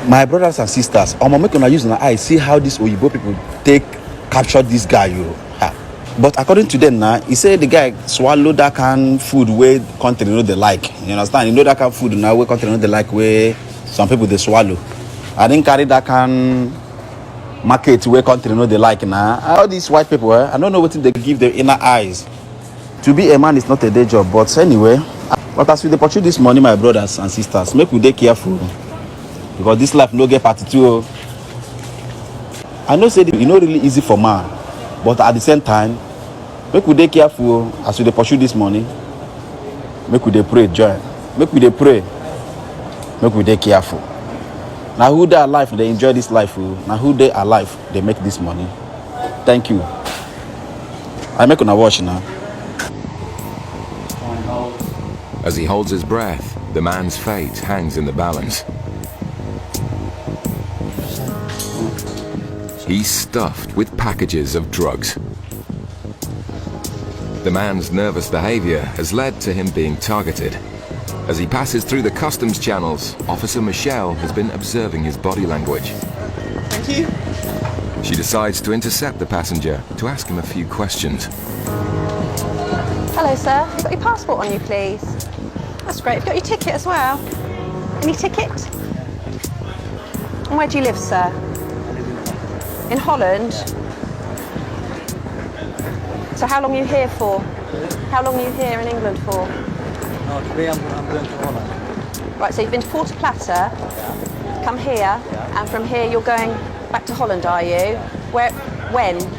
My brothers and sisters, I'm making use an eye see how these Oyibo people capture this guy. But according to them now, he said the guy swallowed that kind food where country know they like. You understand? You know that kind of food now where country know they like where some people they swallow. I didn't carry that kind market where country know they like now. All these white people, I don't know what they give their inner eyes. To be a man is not a day job, but anyway. But as we pursue this money, my brothers and sisters, make we dey careful. Because this life no get party too. I know say it's not really easy for man, but at the same time, make we dey careful as we pursue this money. Make we dey pray, joy. Make we dey pray. Make we dey careful. Now who they alive, they enjoy this life. Now who they alive, they make this money. Thank you. I make una watch now. As he holds his breath, the man's fate hangs in the balance. He's stuffed with packages of drugs. The man's nervous behavior has led to him being targeted. As he passes through the customs channels, Officer Michelle has been observing his body language. Thank you. She decides to intercept the passenger to ask him a few questions. Hello, sir. Have you got your passport on you, please? That's great. Have you got your ticket as well? Any ticket? And where do you live, sir? In Holland? So how long are you here for? How long are you here in England for? No, today I'm going to Holland. Right, so you've been to Puerto Plata, come here, and from here you're going back to Holland, are you? When?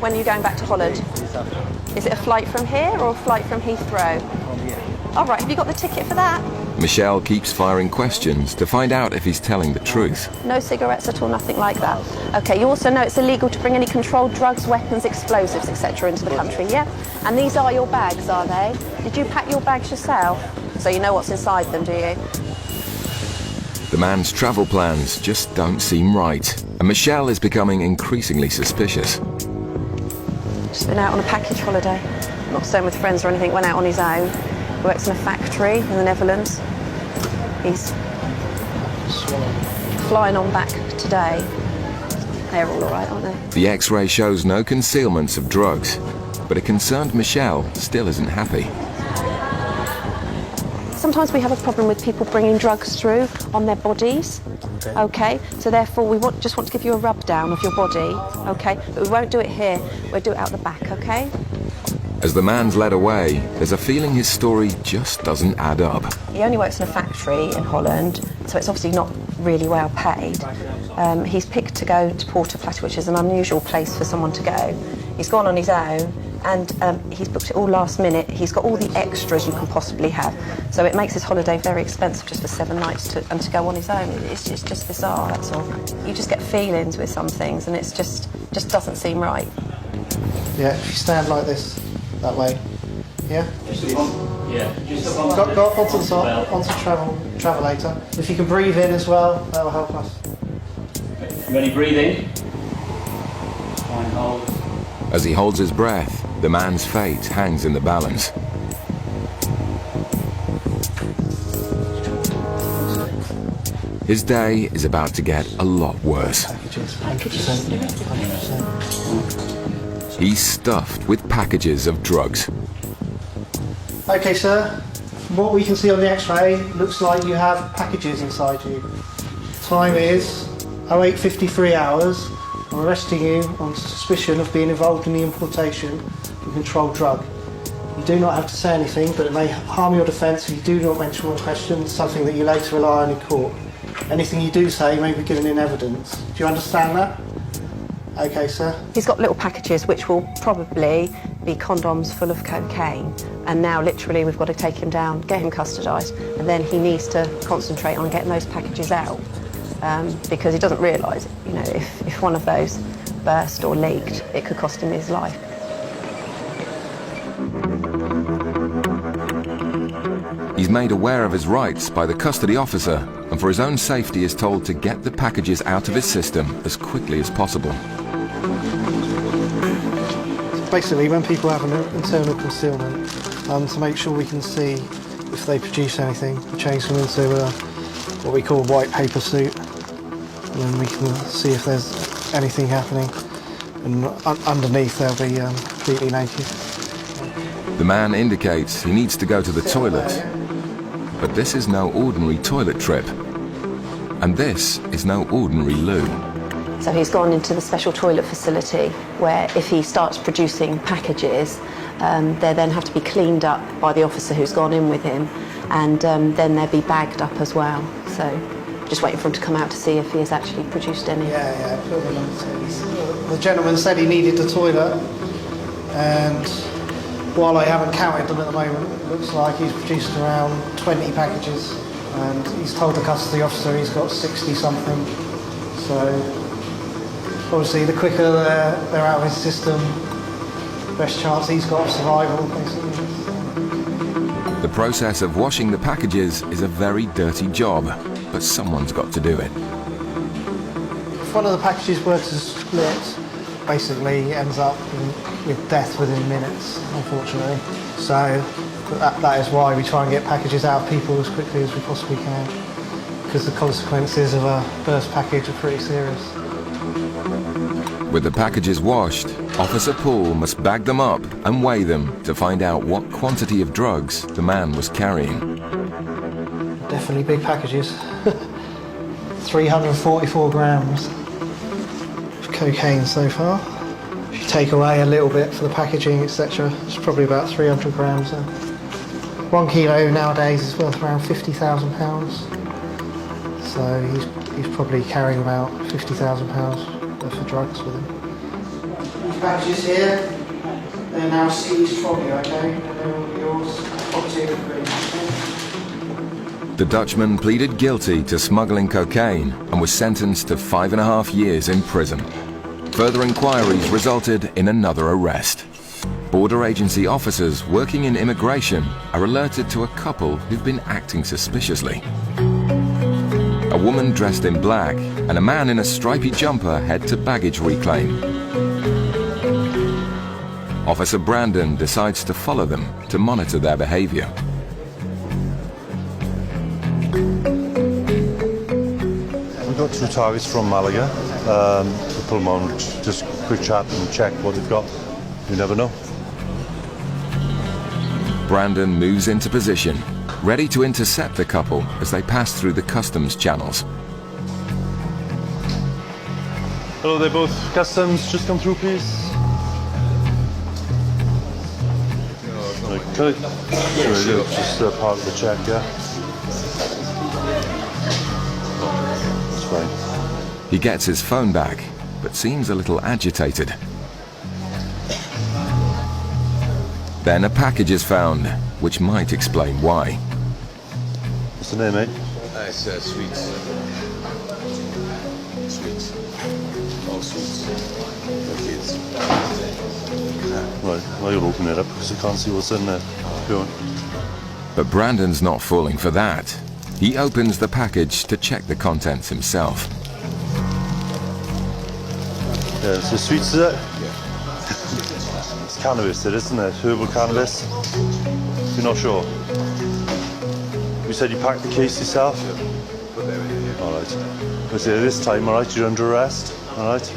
When are you going back to Holland? Is it a flight from here or a flight from Heathrow? From here. All right, have you got the ticket for that? Michelle keeps firing questions to find out if he's telling the truth. No cigarettes at all, nothing like that. Okay, you also know it's illegal to bring any controlled drugs, weapons, explosives, etc. into the country, yeah? And these are your bags, are they? Did you pack your bags yourself? So you know what's inside them, do you? The man's travel plans just don't seem right, and Michelle is becoming increasingly suspicious. Just been out on a package holiday. Not staying with friends or anything, went out on his own. Works in a factory in the Netherlands. He's flying on back today. They're all right, aren't they? The X-ray shows no concealments of drugs, but a concerned Michelle still isn't happy. Sometimes we have a problem with people bringing drugs through on their bodies. Okay, so therefore we just want to give you a rub down of your body. Okay, but we won't do it here. We'll do it out the back. Okay. As the man's led away, there's a feeling his story just doesn't add up. He only works in a factory in Holland, so it's obviously not really well paid. He's picked to go to Puerto Plata, which is an unusual place for someone to go. He's gone on his own, and he's booked it all last minute. He's got all the extras you can possibly have. So it makes his holiday very expensive just for 7 nights and to go on his own. It's just bizarre, that's all. You just get feelings with some things, and it's just doesn't seem right. Yeah, if you stand like this, that way. Yeah? Yeah. Go up onto the top, onto travelator. If you can breathe in as well, that will help us. Ready, breathing. Fine, hold. As he holds his breath, the man's fate hangs in the balance. His day is about to get a lot worse. 100%. He's stuffed with packages of drugs. Okay, sir. From what we can see on the X-ray, looks like you have packages inside you. Time is 08:53 hours. I'm arresting you on suspicion of being involved in the importation of a controlled drug. You do not have to say anything, but it may harm your defence if you do not mention one question, something that you later rely on in court. Anything you do say may be given in evidence. Do you understand that? Okay, sir. He's got little packages which will probably be condoms full of cocaine, and now literally we've got to take him down, get him custodised, and then he needs to concentrate on getting those packages out because he doesn't realise, you know, if one of those burst or leaked, it could cost him his life. He's made aware of his rights by the custody officer, and for his own safety is told to get the packages out of his system as quickly as possible. Basically, when people have an internal concealment, to make sure we can see if they produce anything, we change them into what we call a white paper suit. and then we can see if there's anything happening. And underneath they'll be completely naked. The man indicates he needs to go to the toilet. But this is no ordinary toilet trip. And this is no ordinary loo. So he's gone into the special toilet facility where if he starts producing packages, they then have to be cleaned up by the officer who's gone in with him, and then they'll be bagged up as well. So just waiting for him to come out to see if he has actually produced any. Yeah. The gentleman said he needed the toilet, and while I haven't counted them at the moment, it looks like he's produced around 20 packages, and he's told the custody officer he's got 60 something. So obviously the quicker they're out of his system, the best chance he's got of survival, basically. The process of washing the packages is a very dirty job, but someone's got to do it. If one of the packages were to split, basically ends up with death within minutes, unfortunately. So that is why we try and get packages out of people as quickly as we possibly can, because the consequences of a burst package are pretty serious. With the packages washed, Officer Paul must bag them up and weigh them to find out what quantity of drugs the man was carrying. Definitely big packages. 344 grams of cocaine so far. If you take away a little bit for the packaging, etc., it's probably about 300 grams. 1 kilo nowadays is worth around £50,000. So he's probably carrying about £50,000 worth of drugs with him. These packages here, they're now seized from you, okay? And they're yours, obviously. The Dutchman pleaded guilty to smuggling cocaine and was sentenced to 5.5 years in prison. Further inquiries resulted in another arrest. Border agency officers working in immigration are alerted to a couple who've been acting suspiciously. A woman dressed in black and a man in a stripy jumper head to baggage reclaim. Officer Brandon decides to follow them to monitor their behavior. We've got 2 targets from Malaga. We'll pull them on, just quick chat and check what they've got. You never know. Brandon moves into position, ready to intercept the couple as they pass through the customs channels. Hello, they're both customs. Just come through, please. Okay. Just part of the check, yeah? That's fine. He gets his phone back, but seems a little agitated. Then a package is found, which might explain why. What's the name, mate? It's sweets. Sweets. All sweets. For kids. Right, well, you'll open it up because you can't see what's in there. Go on. But Brandon's not falling for that. He opens the package to check the contents himself. Yeah, so sweets, is it? Yeah. It's cannabis, isn't it? Herbal cannabis. You're not sure? You said you packed the case yourself? Yeah. Put everything here. All right. But see, this time, all right, you're under arrest. All right.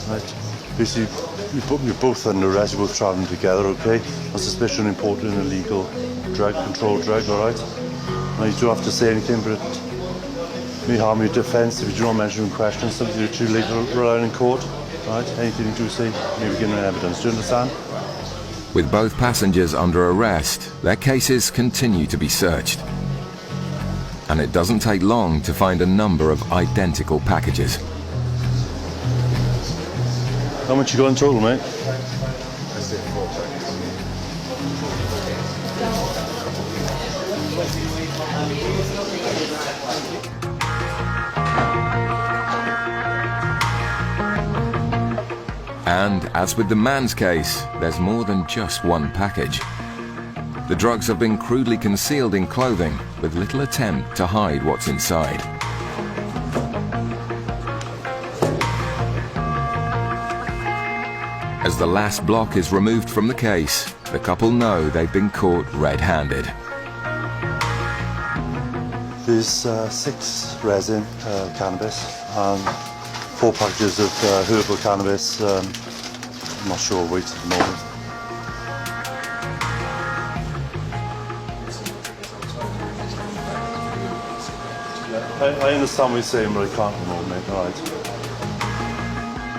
Right. Basically, you're both under arrest. You're both travelling together, okay? On suspicion of importing an illegal drug, controlled drug, all right? Now, you don't have to say anything, but it may harm your defence if you do not mention in question something you're too late to rely on in court. All right? Anything you do say may be given evidence. Do you understand? With both passengers under arrest, their cases continue to be searched. And it doesn't take long to find a number of identical packages. How much you got in total, mate? I said 4 packets. And as with the man's case, there's more than just one package. The drugs have been crudely concealed in clothing with little attempt to hide what's inside. As the last block is removed from the case, the couple know they've been caught red-handed. The There's 6 resin cannabis and 4 packages of herbal cannabis. I'm not sure weight at the moment. I understand what you're saying, but I can't at the moment, mate. All right.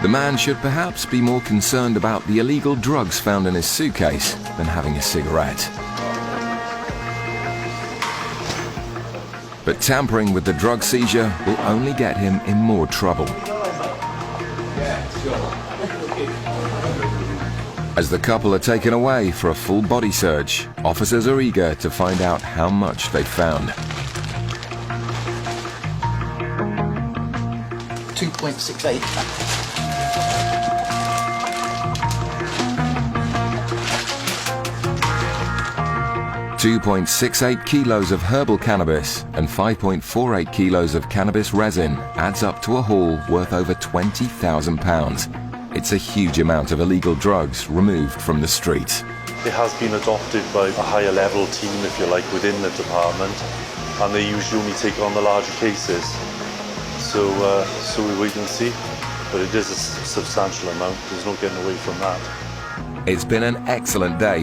The man should perhaps be more concerned about the illegal drugs found in his suitcase than having a cigarette. But tampering with the drug seizure will only get him in more trouble. As the couple are taken away for a full body search, officers are eager to find out how much they found. 2.68. 2.68 kilos of herbal cannabis and 5.48 kilos of cannabis resin adds up to a haul worth over £20,000. It's a huge amount of illegal drugs removed from the streets. It has been adopted by a higher level team, if you like, within the department, and they usually only take on the larger cases. So we wait and see, but it is a substantial amount. There's no getting away from that. It's been an excellent day